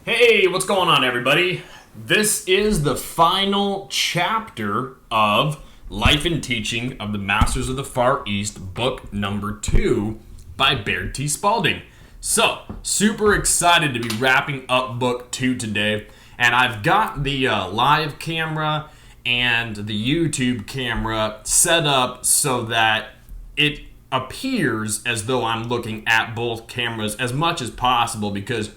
Hey, what's going on, everybody? This is the final chapter of Life and Teaching of the Masters of the Far East, book number 2 by Baird T. Spalding. So, super excited to be wrapping up book 2 today. And I've got the live camera and the YouTube camera set up so that it appears as though I'm looking at both cameras as much as possible, because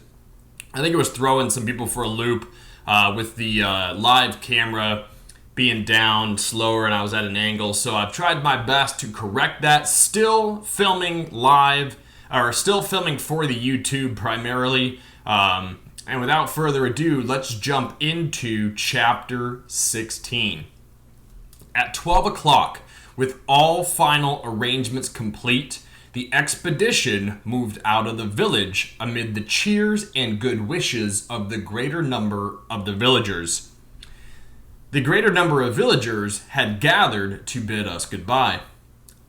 I think it was throwing some people for a loop with the live camera being down slower and I was at an angle. So I've tried my best to correct that. Still filming live, or still filming for the YouTube primarily. And without further ado, let's jump into chapter 16. At 12 o'clock, with all final arrangements complete, the expedition moved out of the village amid the cheers and good wishes of the greater number of the villagers. The greater number of villagers had gathered to bid us goodbye.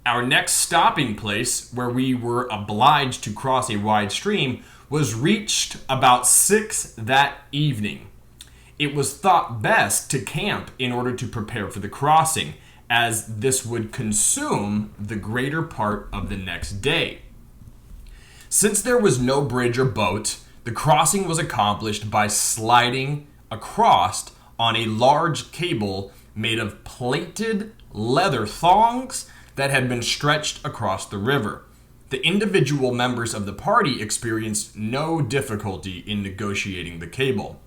Our next stopping place, where we were obliged to cross a wide stream, was reached about 6 that evening. It was thought best to camp in order to prepare for the crossing, as this would consume the greater part of the next day. Since there was no bridge or boat, the crossing was accomplished by sliding across on a large cable made of plaited leather thongs that had been stretched across the river. The individual members of the party experienced no difficulty in negotiating the cable.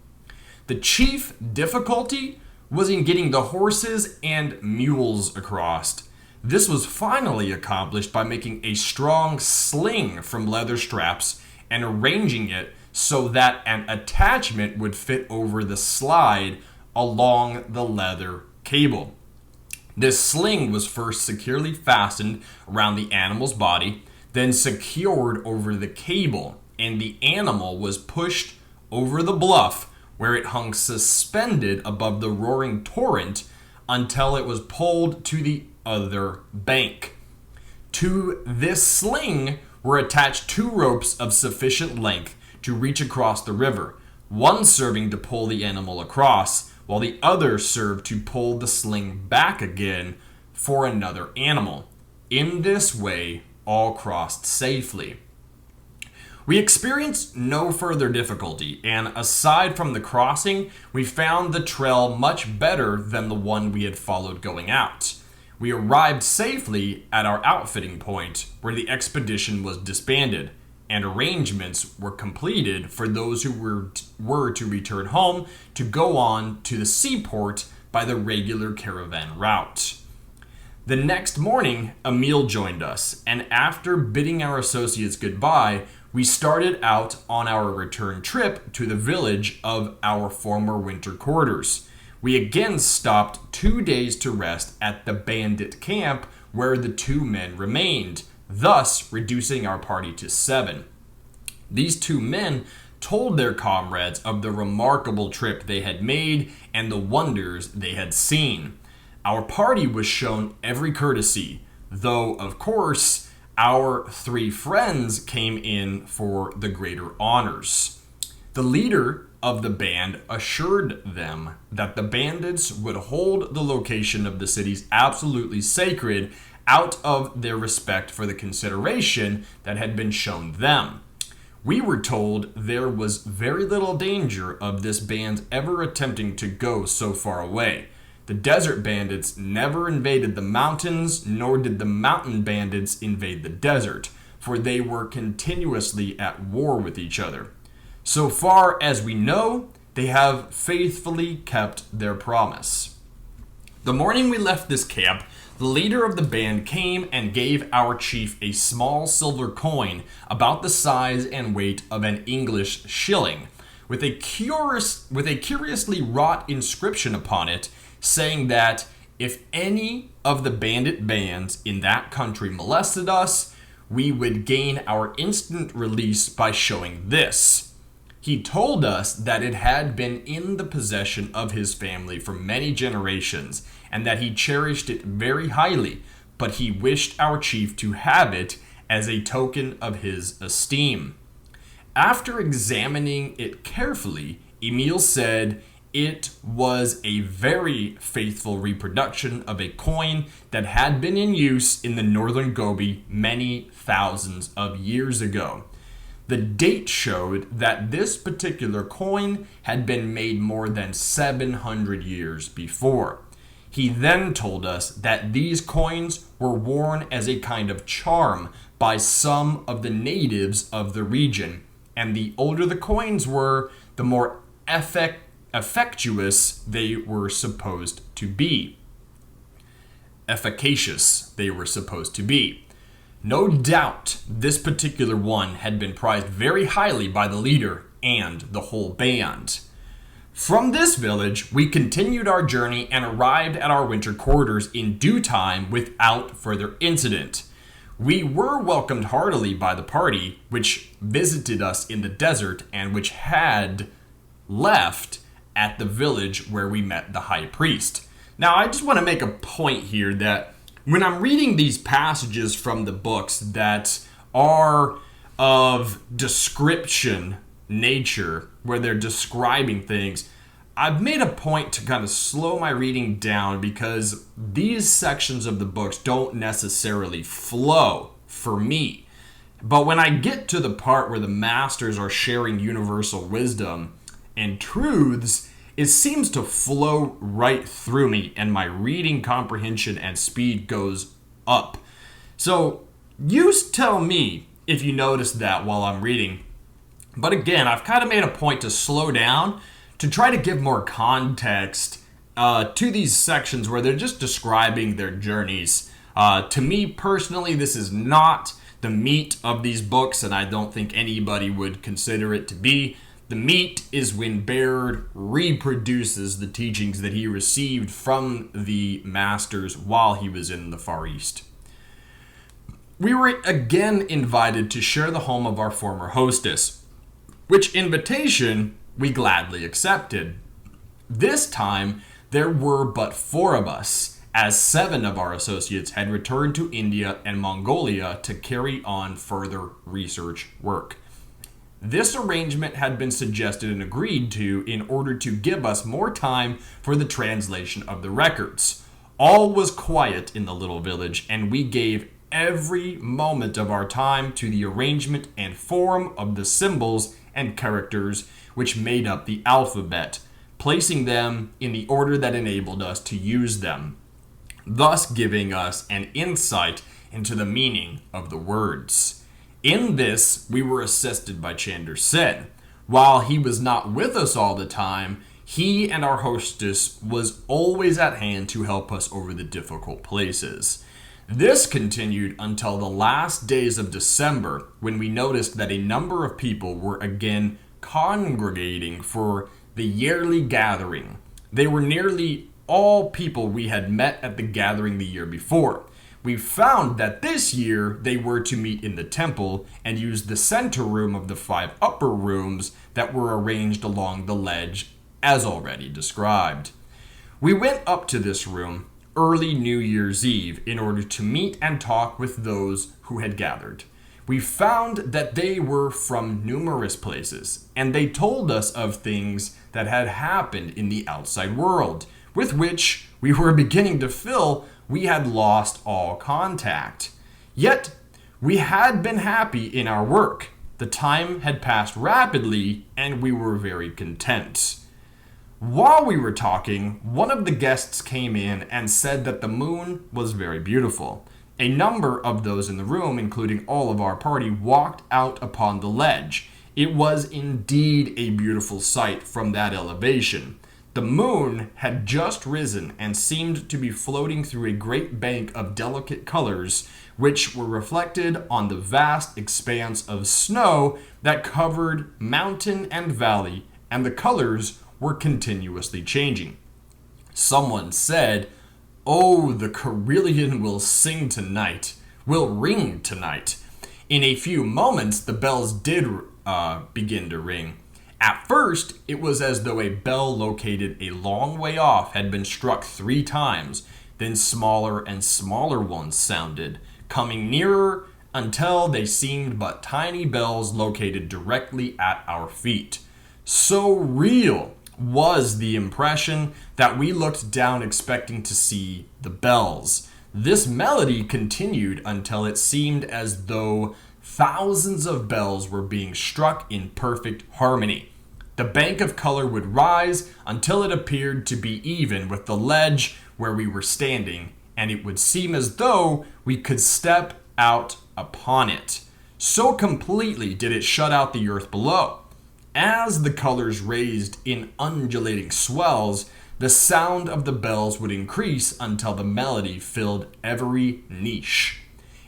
The chief difficulty was in getting the horses and mules across. This was finally accomplished by making a strong sling from leather straps and arranging it so that an attachment would fit over the slide along the leather cable. This sling was first securely fastened around the animal's body, then secured over the cable, and the animal was pushed over the bluff where it hung suspended above the roaring torrent until it was pulled to the other bank. To this sling were attached 2 ropes of sufficient length to reach across the river, one serving to pull the animal across, while the other served to pull the sling back again for another animal. In this way, all crossed safely. We experienced no further difficulty, and aside from the crossing, we found the trail much better than the one we had followed going out. We arrived safely at our outfitting point, where the expedition was disbanded, and arrangements were completed for those who were to return home to go on to the seaport by the regular caravan route. The next morning, Emil joined us, and after bidding our associates goodbye, we started out on our return trip to the village of our former winter quarters. We again stopped 2 days to rest at the bandit camp where the 2 men remained, thus reducing our party to 7. These 2 men told their comrades of the remarkable trip they had made and the wonders they had seen. Our party was shown every courtesy, though, of course, our 3 friends came in for the greater honors. The leader of the band assured them that the bandits would hold the location of the cities absolutely sacred out of their respect for the consideration that had been shown them. We were told there was very little danger of this band ever attempting to go so far away. The desert bandits never invaded the mountains, nor did the mountain bandits invade the desert, for they were continuously at war with each other. So far as we know, they have faithfully kept their promise. The morning we left this camp, the leader of the band came and gave our chief a small silver coin about the size and weight of an English shilling, with a curiously wrought inscription upon it, saying that if any of the bandit bands in that country molested us, we would gain our instant release by showing this. He told us that it had been in the possession of his family for many generations, and that he cherished it very highly, but he wished our chief to have it as a token of his esteem. After examining it carefully, Emil said it was a very faithful reproduction of a coin that had been in use in the northern Gobi many thousands of years ago. The date showed that this particular coin had been made more than 700 years before. He then told us that these coins were worn as a kind of charm by some of the natives of the region, and the older the coins were, the more effectuous they were supposed to be. Efficacious they were supposed to be. No doubt this particular one had been prized very highly by the leader and the whole band. From this village, we continued our journey and arrived at our winter quarters in due time without further incident. We were welcomed heartily by the party, which visited us in the desert and which had left at the village where we met the high priest. Now, I just want to make a point here that when I'm reading these passages from the books that are of description nature, where they're describing things, I've made a point to kind of slow my reading down because these sections of the books don't necessarily flow for me. But when I get to the part where the masters are sharing universal wisdom and truths, it seems to flow right through me, and my reading comprehension and speed goes up. So you tell me if you notice that while I'm reading. But again, I've kind of made a point to slow down to try to give more context to these sections where they're just describing their journeys. To me personally, this is not the meat of these books, and I don't think anybody would consider it to be. The meat is when Baird reproduces the teachings that he received from the masters while he was in the Far East. We were again invited to share the home of our former hostess, which invitation we gladly accepted. This time, there were but 4 of us, as 7 of our associates had returned to India and Mongolia to carry on further research work. This arrangement had been suggested and agreed to in order to give us more time for the translation of the records. All was quiet in the little village, and we gave every moment of our time to the arrangement and form of the symbols and characters which made up the alphabet, placing them in the order that enabled us to use them, thus giving us an insight into the meaning of the words. In this, we were assisted by Chander Sen. While he was not with us all the time, he and our hostess was always at hand to help us over the difficult places. This continued until the last days of December, when we noticed that a number of people were again congregating for the yearly gathering. They were nearly all people we had met at the gathering the year before. We found that this year they were to meet in the temple and use the center room of the 5 upper rooms that were arranged along the ledge as already described. We went up to this room early New Year's Eve in order to meet and talk with those who had gathered. We found that they were from numerous places, and they told us of things that had happened in the outside world, with which we were beginning to feel we had lost all contact. Yet, we had been happy in our work. The time had passed rapidly, and we were very content. While we were talking, one of the guests came in and said that the moon was very beautiful. A number of those in the room, including all of our party, walked out upon the ledge. It was indeed a beautiful sight from that elevation. The moon had just risen and seemed to be floating through a great bank of delicate colors, which were reflected on the vast expanse of snow that covered mountain and valley, and the colors were continuously changing. Someone said, "Oh, the carillon will sing tonight, will ring tonight." In a few moments, the bells did begin to ring. At first, it was as though a bell located a long way off had been struck 3 times. Then smaller and smaller ones sounded, coming nearer until they seemed but tiny bells located directly at our feet. So real was the impression that we looked down expecting to see the bells. This melody continued until it seemed as though thousands of bells were being struck in perfect harmony. The bank of color would rise until it appeared to be even with the ledge where we were standing, and it would seem as though we could step out upon it. So completely did it shut out the earth below. As the colors raised in undulating swells, the sound of the bells would increase until the melody filled every niche.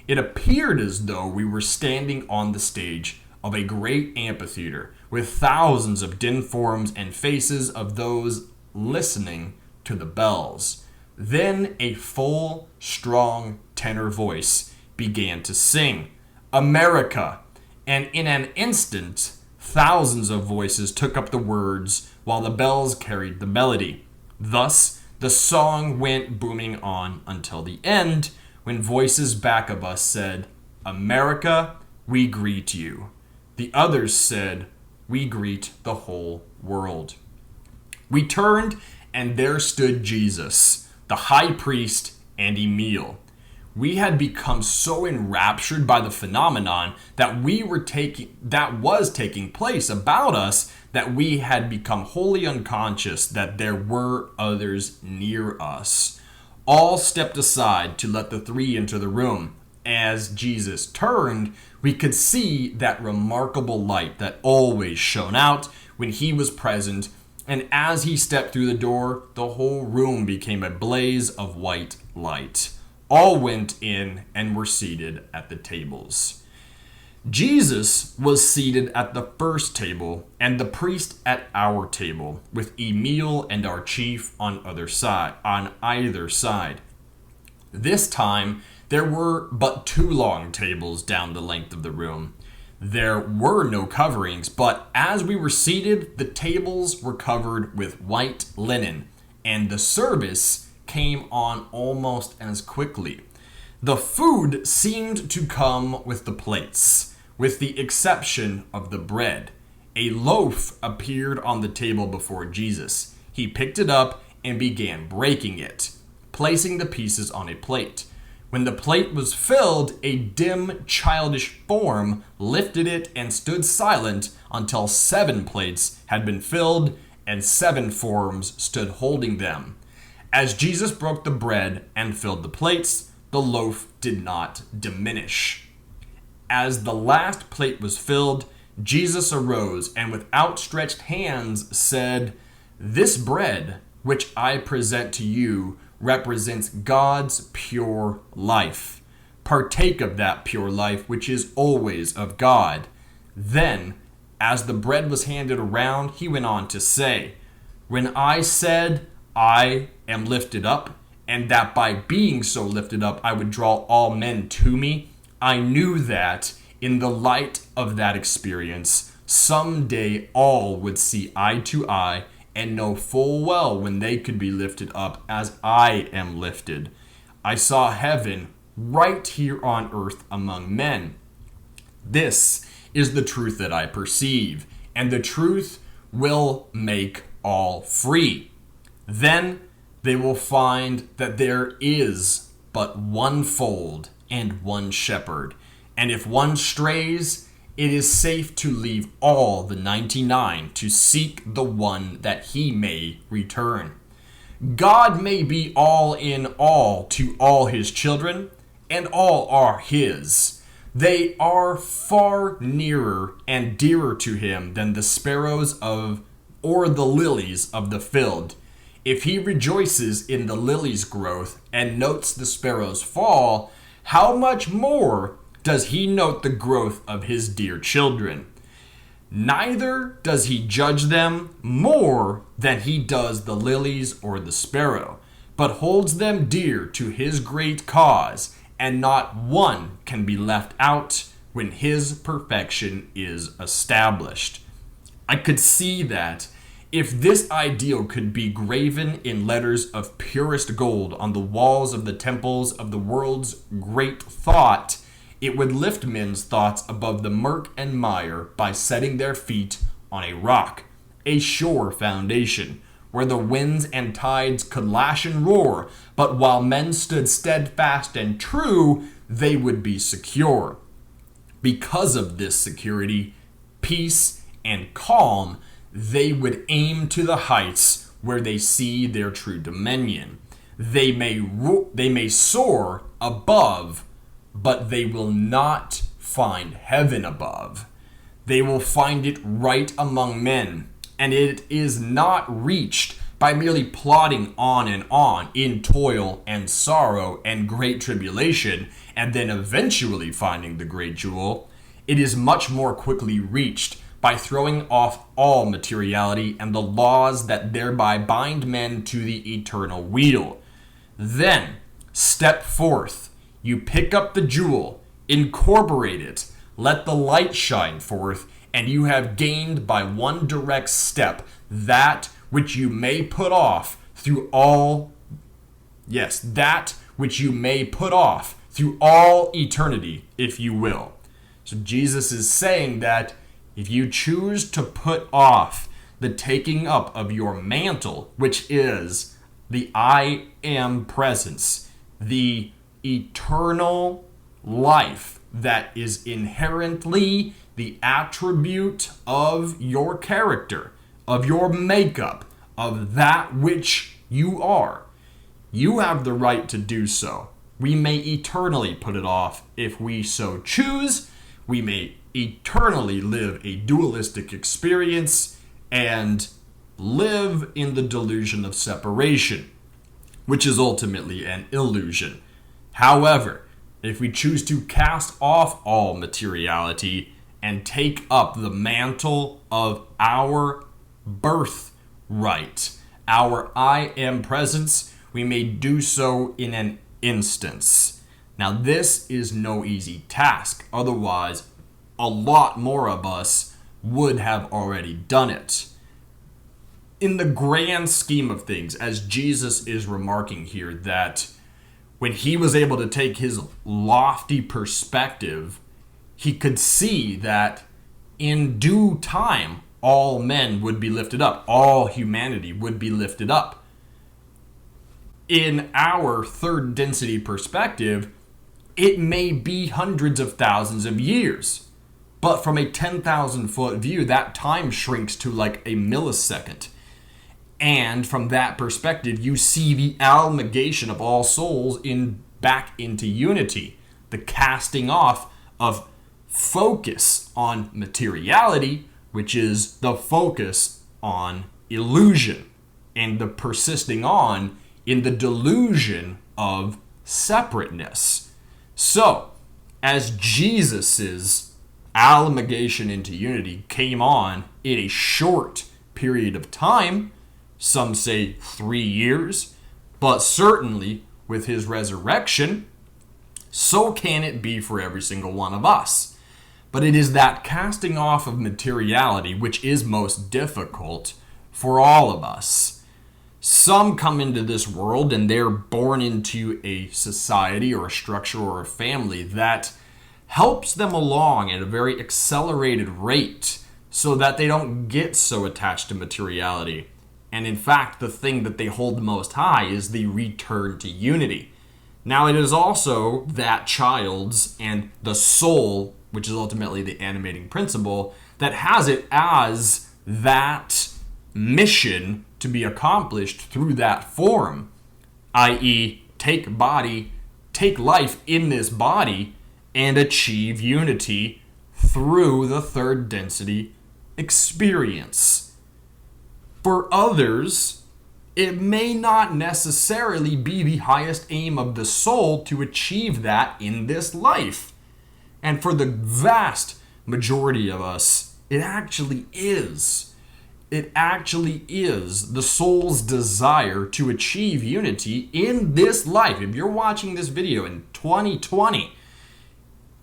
It appeared as though we were standing on the stage of a great amphitheater with thousands of dim forms and faces of those listening to the bells. Then a full, strong tenor voice began to sing, "America," and in an instant, thousands of voices took up the words while the bells carried the melody. Thus, the song went booming on until the end, when voices back of us said, "America, we greet you." The others said, "We greet the whole world." We turned, and there stood Jesus, the high priest, and Emil. We had become so enraptured by the phenomenon that was taking place about us that we had become wholly unconscious that there were others near us. All stepped aside to let the three enter the room. As Jesus turned, we could see that remarkable light that always shone out when he was present, and as he stepped through the door, the whole room became a blaze of white light. All went in and were seated at the tables. Jesus was seated at the first table, and the priest at our table, with Emil and our chief on either side. This time, there were but two long tables down the length of the room. There were no coverings, but as we were seated, the tables were covered with white linen, and the service came on almost as quickly. The food seemed to come with the plates, with the exception of the bread. A loaf appeared on the table before Jesus. He picked it up and began breaking it, placing the pieces on a plate. When the plate was filled, a dim, childish form lifted it and stood silent until 7 plates had been filled and 7 forms stood holding them. As Jesus broke the bread and filled the plates, the loaf did not diminish. As the last plate was filled, Jesus arose and with outstretched hands said, "This bread, which I present to you, represents God's pure life. Partake of that pure life, which is always of God." Then, as the bread was handed around, he went on to say, "When I said, 'I am lifted up,' and that by being so lifted up I would draw all men to me, I knew that, in the light of that experience, someday all would see eye to eye and know full well when they could be lifted up as I am lifted. I saw heaven right here on earth among men. This is the truth that I perceive, and the truth will make all free. Then they will find that there is but one fold and one shepherd, and if one strays, it is safe to leave all the 99 to seek the one that he may return. God may be all in all to all his children, and all are his. They are far nearer and dearer to him than the sparrows or the lilies of the field. If he rejoices in the lily's growth and notes the sparrow's fall, how much more does he note the growth of his dear children? Neither does he judge them more than he does the lilies or the sparrow, but holds them dear to his great cause, and not one can be left out when his perfection is established. I could see that if this ideal could be graven in letters of purest gold on the walls of the temples of the world's great thought, It would lift men's thoughts above the murk and mire by setting their feet on a rock, a sure foundation, where the winds and tides could lash and roar, but while men stood steadfast and true, they would be secure. Because of this security, peace, and calm, they would aim to the heights where they see their true dominion. They may soar above, but they will not find heaven above. They will find it right among men, and it is not reached by merely plodding on in toil and sorrow and great tribulation, and then eventually finding the great jewel. It is much more quickly reached by throwing off all materiality and the laws that thereby bind men to the eternal wheel. Then, step forth. You pick up the jewel, incorporate it, let the light shine forth, and you have gained by one direct step that which you may put off through all eternity, if you will. So Jesus is saying that if you choose to put off the taking up of your mantle, which is the I am presence, the eternal life that is inherently the attribute of your character, of your makeup, of that which you are. You have the right to do so. We may eternally put it off if we so choose. We may eternally live a dualistic experience and live in the delusion of separation, which is ultimately an illusion. However, if we choose to cast off all materiality and take up the mantle of our birthright, our I am presence, we may do so in an instance. Now, this is no easy task. Otherwise, a lot more of us would have already done it. In the grand scheme of things, as Jesus is remarking here, that when he was able to take his lofty perspective, he could see that in due time, all men would be lifted up. All humanity would be lifted up. In our third density perspective, it may be hundreds of thousands of years. But from a 10,000 foot view, that time shrinks to like a millisecond. And from that perspective, you see the amalgamation of all souls back into unity. The casting off of focus on materiality, which is the focus on illusion, and the persisting on in the delusion of separateness. So, as Jesus's amalgamation into unity came on in a short period of time, some say 3 years, but certainly with his resurrection, so can it be for every single one of us. But it is that casting off of materiality which is most difficult for all of us. Some come into this world and they're born into a society or a structure or a family that helps them along at a very accelerated rate so that they don't get so attached to materiality. And in fact, the thing that they hold most high is the return to unity. Now, it is also that child's and the soul, which is ultimately the animating principle, that has it as that mission to be accomplished through that form, i.e., take life in this body and achieve unity through the third density experience. For others, it may not necessarily be the highest aim of the soul to achieve that in this life. And for the vast majority of us, it actually is. It actually is the soul's desire to achieve unity in this life. If you're watching this video in 2020,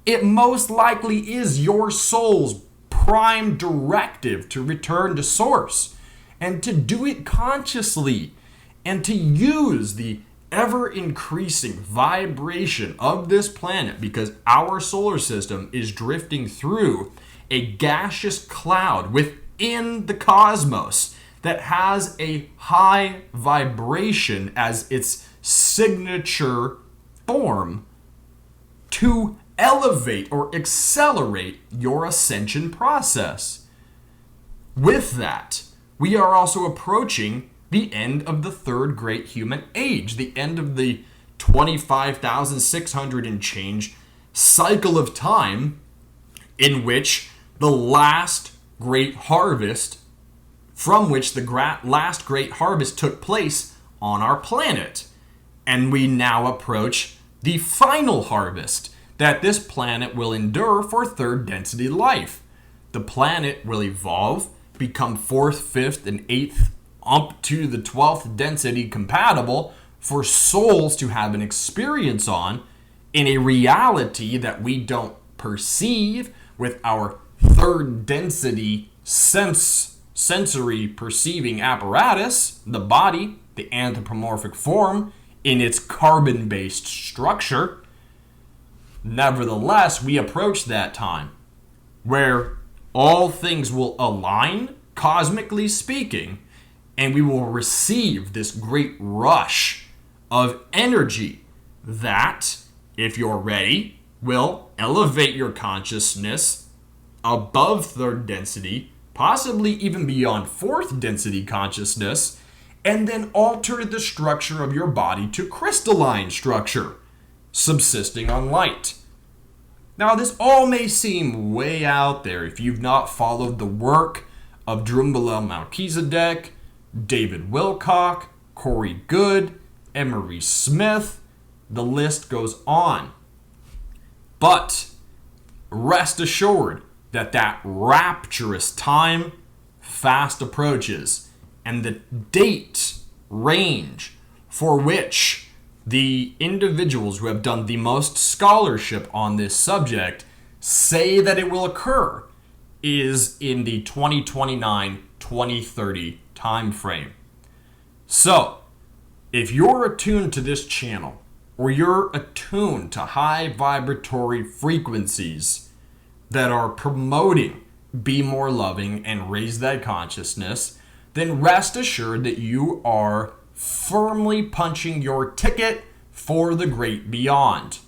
it most likely is your soul's prime directive to return to source and to do it consciously and to use the ever-increasing vibration of this planet, because our solar system is drifting through a gaseous cloud within the cosmos that has a high vibration as its signature form to elevate or accelerate your ascension process. With that, we are also approaching the end of the third great human age, the end of the 25,600 and change cycle of time in which the last great harvest, from which the last great harvest took place on our planet. And we now approach the final harvest that this planet will endure for third density life. The planet will evolve, become fourth, fifth, and eighth, up to the 12th density compatible for souls to have an experience on in a reality that we don't perceive with our third density sensory perceiving apparatus, the body, the anthropomorphic form, in its carbon-based structure. Nevertheless, we approach that time where all things will align, cosmically speaking, and we will receive this great rush of energy that, if you're ready, will elevate your consciousness above third density, possibly even beyond fourth density consciousness, and then alter the structure of your body to crystalline structure, subsisting on light. Now, this all may seem way out there if you've not followed the work of Drunvalo Melchizedek, David Wilcock, Corey Good, Emery Smith. The list goes on. But rest assured that rapturous time fast approaches, and the date range for which the individuals who have done the most scholarship on this subject say that it will occur is in the 2029-2030 time frame. So, if you're attuned to this channel, or you're attuned to high vibratory frequencies that are promoting be more loving and raise that consciousness, then rest assured that you are firmly punching your ticket for the great beyond.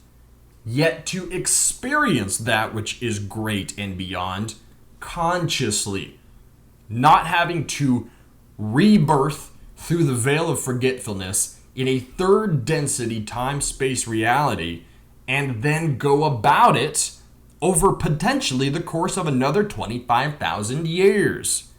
Yet to experience that which is great and beyond consciously, not having to rebirth through the veil of forgetfulness in a third density time-space reality, and then go about it over potentially the course of another 25,000 years.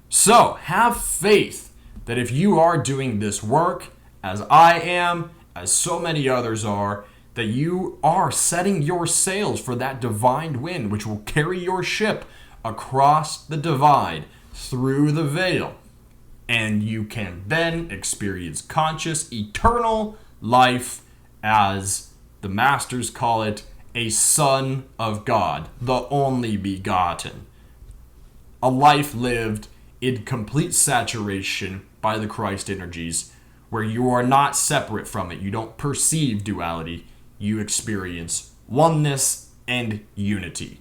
So, have faith that if you are doing this work, as I am, as so many others are, that you are setting your sails for that divine wind which will carry your ship across the divide, through the veil, and you can then experience conscious, eternal life, as the masters call it, a son of God, the only begotten. A life lived in complete saturation by the Christ energies, where you are not separate from it. You don't perceive duality. You experience oneness and unity.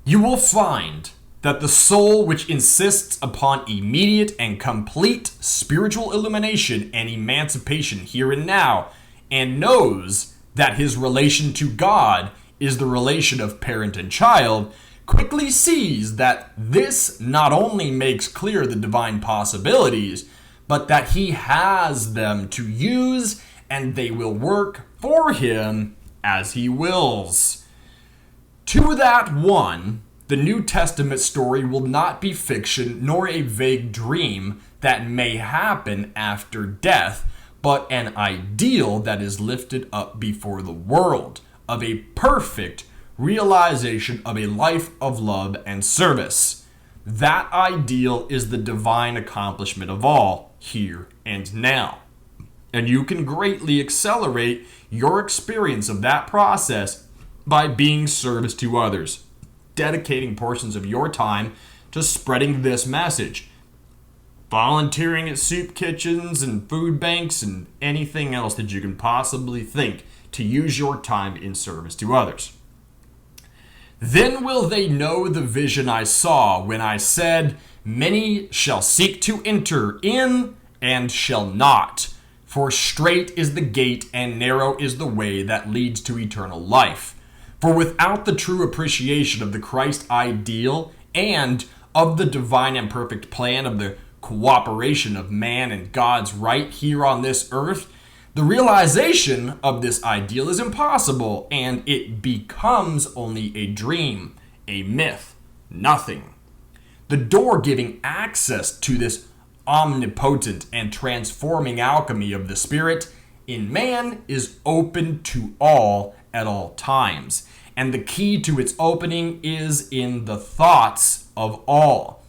You will find that the soul which insists upon immediate and complete spiritual illumination and emancipation here and now, and knows that his relation to God is the relation of parent and child, quickly sees that this not only makes clear the divine possibilities, but that he has them to use, and they will work for him as he wills. To that one, the New Testament story will not be fiction nor a vague dream that may happen after death, but an ideal that is lifted up before the world of a perfect realization of a life of love and service. That ideal is the divine accomplishment of all, here and now. And you can greatly accelerate your experience of that process by being service to others, dedicating portions of your time to spreading this message. volunteering at soup kitchens and food banks and anything else that you can possibly think to use your time in service to others. Then will they know the vision I saw when I said, many shall seek to enter in and shall not. For strait is the gate and narrow is the way that leads to eternal life. For without the true appreciation of the Christ ideal and of the divine and perfect plan of the cooperation of man and God's right here on this earth, the realization of this ideal is impossible, and it becomes only a dream, a myth, nothing. The door giving access to this omnipotent and transforming alchemy of the Spirit in man is open to all at all times, and the key to its opening is in the thoughts of all.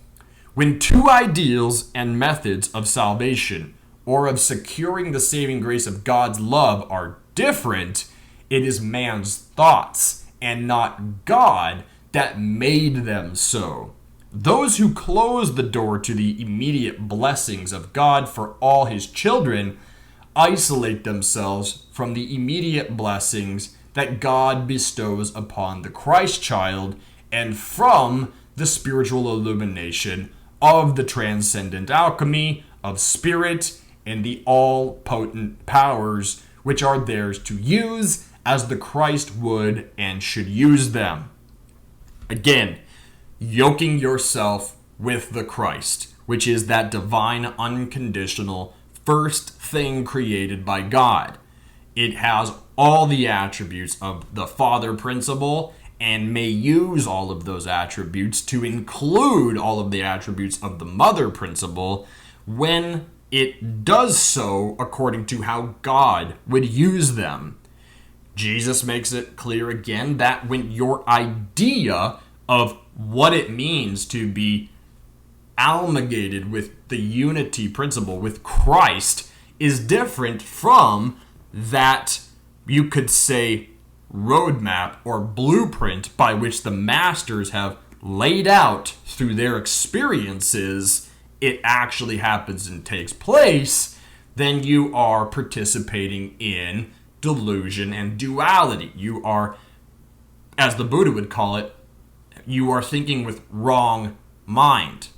When two ideals and methods of salvation or of securing the saving grace of God's love are different, it is man's thoughts and not God that made them so. Those who close the door to the immediate blessings of God for all his children isolate themselves from the immediate blessings that God bestows upon the Christ child and from the spiritual illumination of the transcendent alchemy of spirit and the all-potent powers which are theirs to use as the Christ would and should use them. Again, yoking yourself with the Christ, which is that divine, unconditional, first thing created by God. It has all the attributes of the Father principle and may use all of those attributes to include all of the attributes of the Mother principle when it does so according to how God would use them. Jesus makes it clear again that when your idea of what it means to be amalgamated with the unity principle with Christ is different from that, you could say, roadmap or blueprint by which the masters have laid out through their experiences, it actually happens and takes place, then you are participating in delusion and duality. You are, as the Buddha would call it, you are thinking with wrong mind.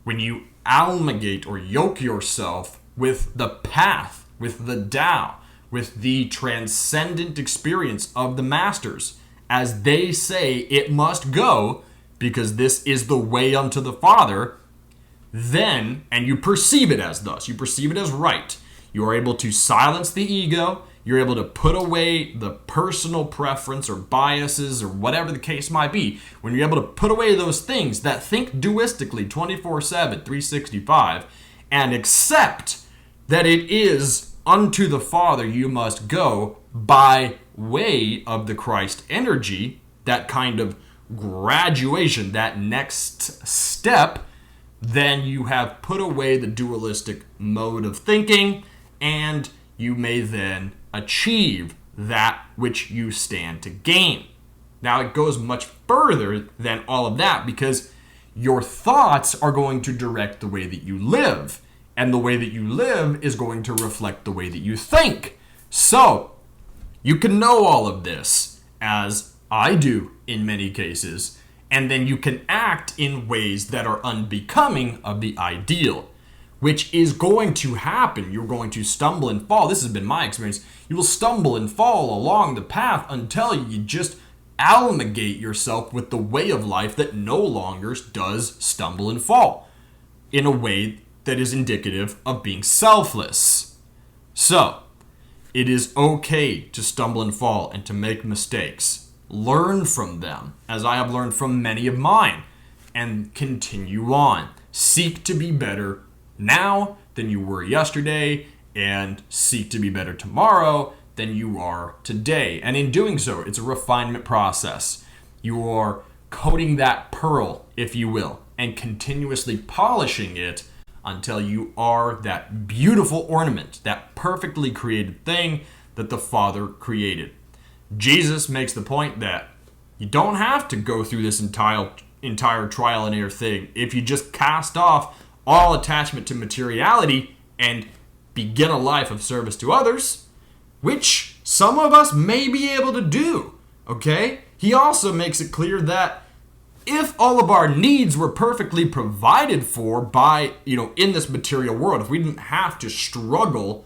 When you amalgamate or yoke yourself with the path, with the Tao, with the transcendent experience of the masters, as they say it must go, because this is the way unto the Father, then, and you perceive it as thus, you perceive it as right, you are able to silence the ego, you're able to put away the personal preference or biases or whatever the case might be. When you're able to put away those things that think duistically 24/7, 365, and accept that it is unto the Father you must go by way of the Christ energy, that kind of graduation, that next step, then you have put away the dualistic mode of thinking, and you may then achieve that which you stand to gain. Now, it goes much further than all of that, because your thoughts are going to direct the way that you live, and the way that you live is going to reflect the way that you think. So, you can know all of this, as I do in many cases, and then you can act in ways that are unbecoming of the ideal, which is going to happen. You're going to stumble and fall. This has been my experience. You will stumble and fall along the path until you just amalgamate yourself with the way of life that no longer does stumble and fall in a way that is indicative of being selfless. So, it is okay to stumble and fall and to make mistakes. Learn from them, as I have learned from many of mine, and continue on. Seek to be better now than you were yesterday, and seek to be better tomorrow than you are today. And in doing so, it's a refinement process. You are coating that pearl, if you will, and continuously polishing it until you are that beautiful ornament, that perfectly created thing that the Father created. Jesus makes the point that you don't have to go through this entire trial and error thing if you just cast off all attachment to materiality and begin a life of service to others, which some of us may be able to do, okay? He also makes it clear that if all of our needs were perfectly provided for by, in this material world, if we didn't have to struggle,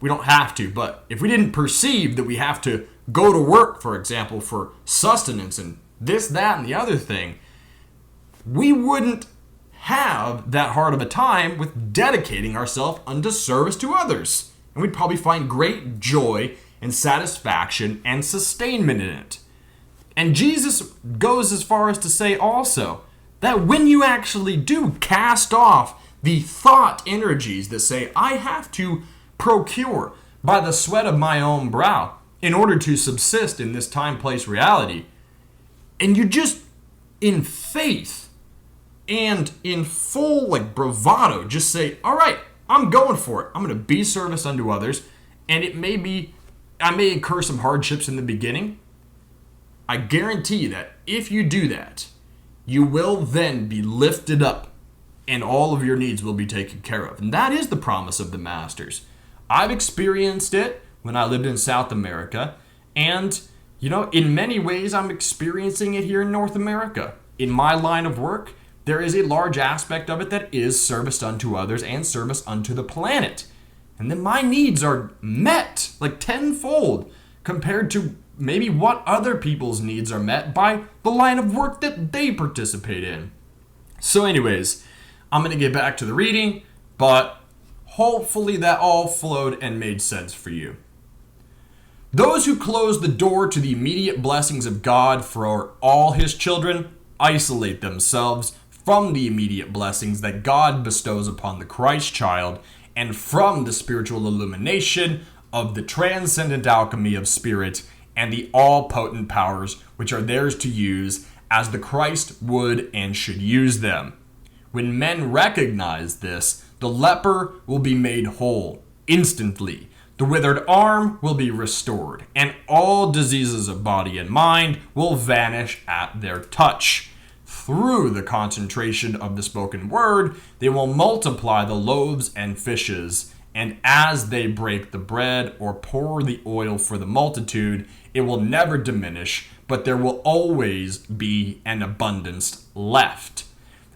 we don't have to, but if we didn't perceive that we have to go to work, for example, for sustenance and this, that, and the other thing, we wouldn't have that hard of a time with dedicating ourselves unto service to others. And we'd probably find great joy and satisfaction and sustainment in it. And Jesus goes as far as to say also that when you actually do cast off the thought energies that say, I have to procure by the sweat of my own brow in order to subsist in this time-place reality, and you just, in faith and in full bravado, just say, all right, I'm going for it. I'm going to be service unto others, and I may incur some hardships in the beginning. I guarantee that if you do that, you will then be lifted up and all of your needs will be taken care of. And that is the promise of the masters. I've experienced it when I lived in South America. And, in many ways, I'm experiencing it here in North America. In my line of work, there is a large aspect of it that is service unto others and service unto the planet. And then my needs are met tenfold compared to maybe what other people's needs are met by the line of work that they participate in. So anyways, I'm going to get back to the reading, but hopefully that all flowed and made sense for you. Those who close the door to the immediate blessings of God for all his children isolate themselves from the immediate blessings that God bestows upon the Christ child and from the spiritual illumination of the transcendent alchemy of spirit and the all-potent powers which are theirs to use as the Christ would and should use them. When men recognize this, the leper will be made whole instantly. The withered arm will be restored, and all diseases of body and mind will vanish at their touch. Through the concentration of the spoken word, they will multiply the loaves and fishes, and as they break the bread or pour the oil for the multitude, it will never diminish, but there will always be an abundance left.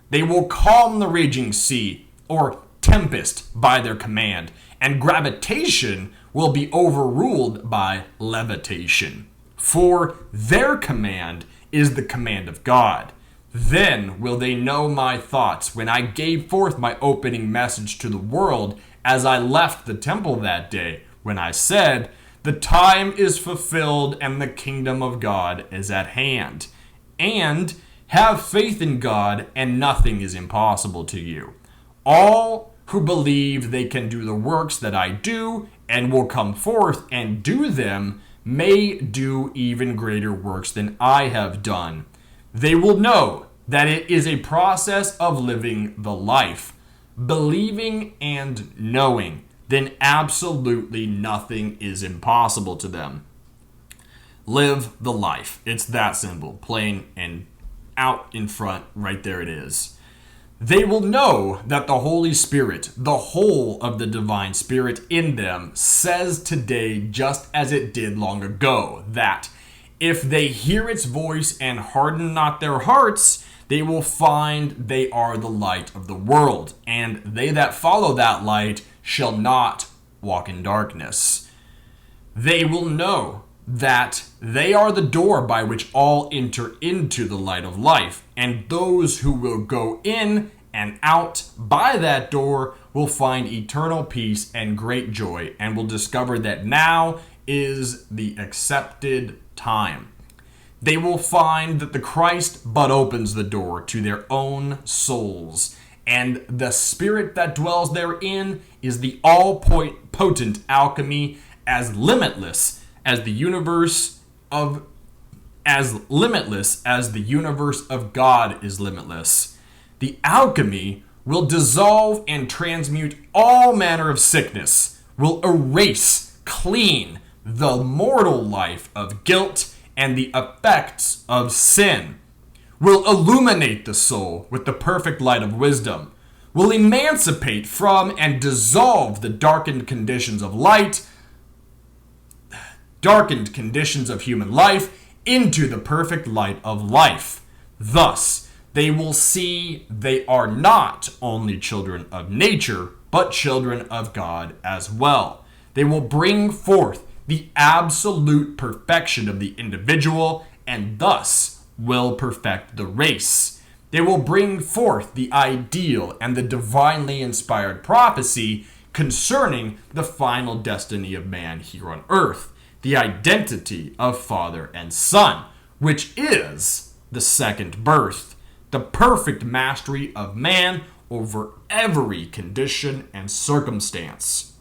They will calm the raging sea or tempest by their command, and gravitation will be overruled by levitation. For their command is the command of God. Then will they know my thoughts when I gave forth my opening message to the world as I left the temple that day, when I said, the time is fulfilled and the kingdom of God is at hand. And have faith in God and nothing is impossible to you. All who believe they can do the works that I do and will come forth and do them may do even greater works than I have done. They will know that it is a process of living the life, believing and knowing. Then absolutely nothing is impossible to them. Live the life. It's that simple, plain and out in front, right there it is. They will know that the Holy Spirit, the whole of the divine spirit in them, says today just as it did long ago, that if they hear its voice and harden not their hearts, they will find they are the light of the world, and they that follow that light shall not walk in darkness. They will know that they are the door by which all enter into the light of life, and those who will go in and out by that door will find eternal peace and great joy, and will discover that now is the accepted time. They will find that the Christ but opens the door to their own souls, and the spirit that dwells therein is the all-potent alchemy, as limitless as the universe of God is limitless. The alchemy will dissolve and transmute all manner of sickness, will erase clean the mortal life of guilt and the effects of sin, will illuminate the soul with the perfect light of wisdom, will emancipate from and dissolve the darkened conditions of human life into the perfect light of life. Thus, they will see they are not only children of nature, but children of God as well. They will bring forth the absolute perfection of the individual and thus will perfect the race. They will bring forth the ideal and the divinely inspired prophecy concerning the final destiny of man here on earth, the identity of Father and Son, which is the second birth, the perfect mastery of man over every condition and circumstance.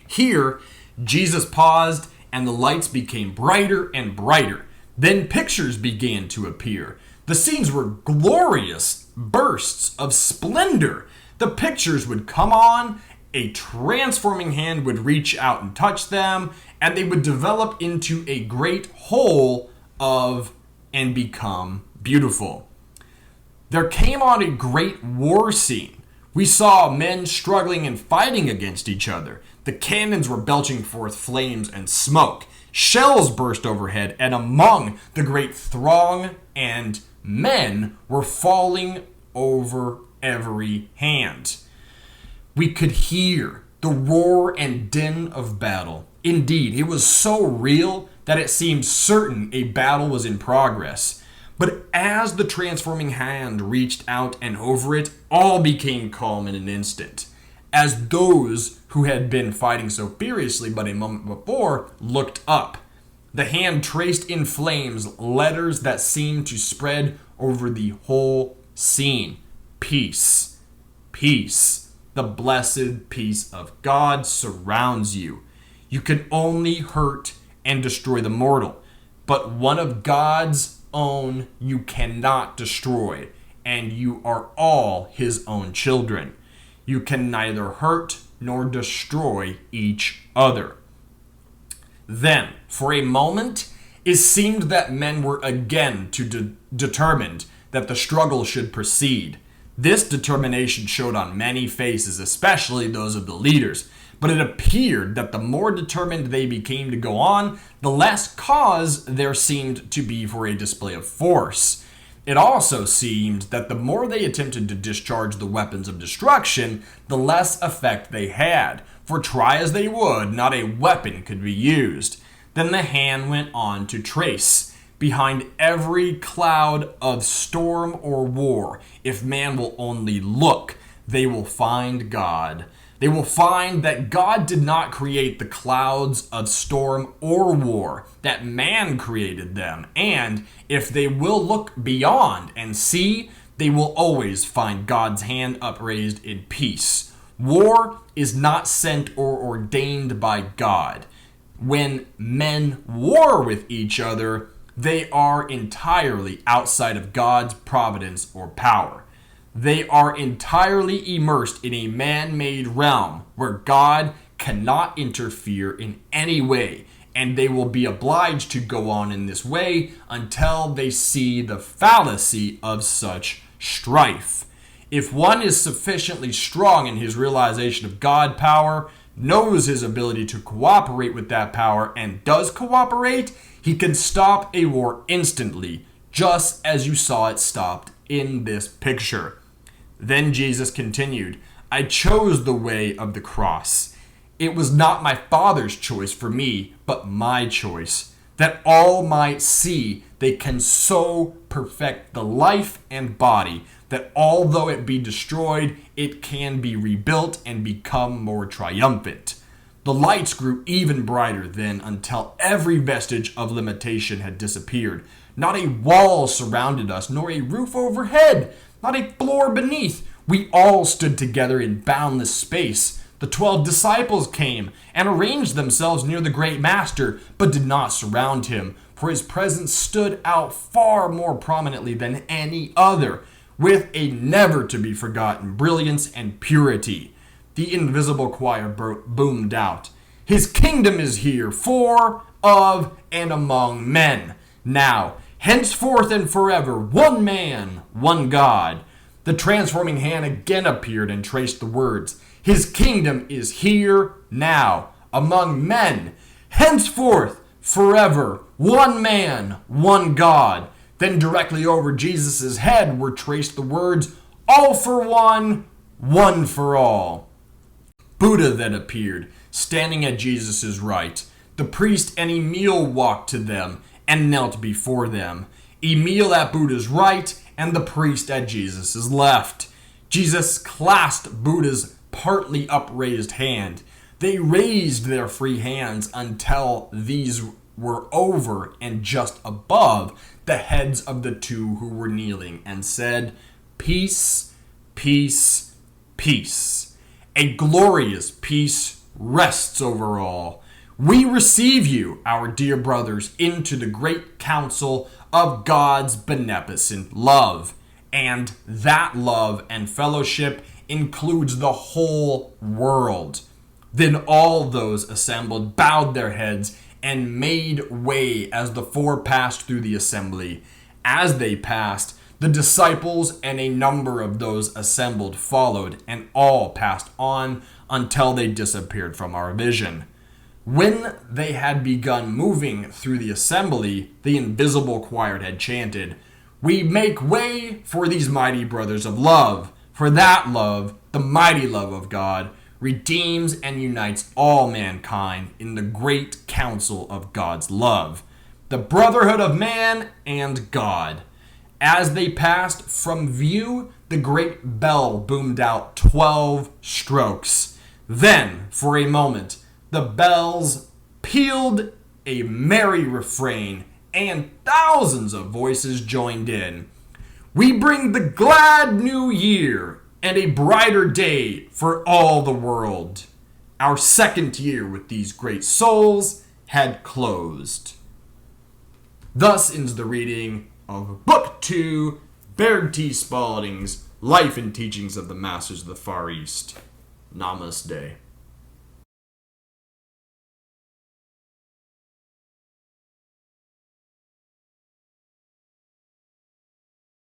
Here, Jesus paused and the lights became brighter and brighter. Then pictures began to appear. The scenes were glorious bursts of splendor. The pictures would come on, a transforming hand would reach out and touch them, and they would develop into a great whole of and become beautiful. There came on a great war scene. We saw men struggling and fighting against each other. The cannons were belching forth flames and smoke. Shells burst overhead, and among the great throng and men were falling over every hand. We could hear the roar and din of battle. Indeed, it was so real that it seemed certain a battle was in progress. But as the transforming hand reached out and over it, all became calm in an instant. As those who had been fighting so furiously but a moment before looked up, the hand traced in flames letters that seemed to spread over the whole scene. Peace, peace. The blessed peace of God surrounds you. You can only hurt and destroy the mortal, but one of God's own you cannot destroy, and you are all his own children. You can neither hurt nor destroy each other. Then, for a moment, it seemed that men were again determined that the struggle should proceed. This determination showed on many faces, especially those of the leaders, but it appeared that the more determined they became to go on, the less cause there seemed to be for a display of force. It also seemed that the more they attempted to discharge the weapons of destruction, the less effect they had, for try as they would, not a weapon could be used. Then the hand went on to trace. Behind every cloud of storm or war, if man will only look, they will find God. They will find that God did not create the clouds of storm or war, that man created them. And if they will look beyond and see, they will always find God's hand upraised in peace. War is not sent or ordained by God. When men war with each other, they are entirely outside of God's providence or power. They are entirely immersed in a man-made realm where God cannot interfere in any way, and they will be obliged to go on in this way until they see the fallacy of such strife. If one is sufficiently strong in his realization of God power, knows his ability to cooperate with that power, and does cooperate, he can stop a war instantly, just as you saw it stopped in this picture. Then Jesus continued, I chose the way of the cross. It was not my Father's choice for me, but my choice, that all might see they can so perfect the life and body that although it be destroyed, it can be rebuilt and become more triumphant. The lights grew even brighter then until every vestige of limitation had disappeared. Not a wall surrounded us, nor a roof overhead, not a floor beneath. We all stood together in boundless space. The 12 disciples came and arranged themselves near the great master, but did not surround him, for his presence stood out far more prominently than any other, with a never-to-be-forgotten brilliance and purity. The invisible choir boomed out, His kingdom is here, for, of, and among men. Now, henceforth and forever, one man, one God. The transforming hand again appeared and traced the words, "His kingdom is here now, among men, henceforth, forever, one man, one God." Then directly over Jesus' head were traced the words, "All for one, one for all." Buddha then appeared, standing at Jesus' right. The priest and Emil walked to them and knelt before them. Emil at Buddha's right and the priest at Jesus' left. Jesus clasped Buddha's partly upraised hand. They raised their free hands until these were over and just above the heads of the two who were kneeling, and said, "Peace, peace, peace. A glorious peace rests over all. We receive you, our dear brothers, into the great council of God's beneficent love." And that love and fellowship includes the whole world. Then all those assembled bowed their heads and made way as the four passed through the assembly. As they passed, the disciples and a number of those assembled followed, and all passed on until they disappeared from our vision. When they had begun moving through the assembly, the invisible choir had chanted, "We make way for these mighty brothers of love, for that love, the mighty love of God, redeems and unites all mankind in the great council of God's love, the brotherhood of man and God." As they passed from view, the great bell boomed out 12 strokes. Then, for a moment, the bells pealed a merry refrain, and thousands of voices joined in. "We bring the glad new year and a brighter day for all the world." Our second year with these great souls had closed. Thus ends the reading of Book 2, Baird T. Spalding's Life and Teachings of the Masters of the Far East. Namaste.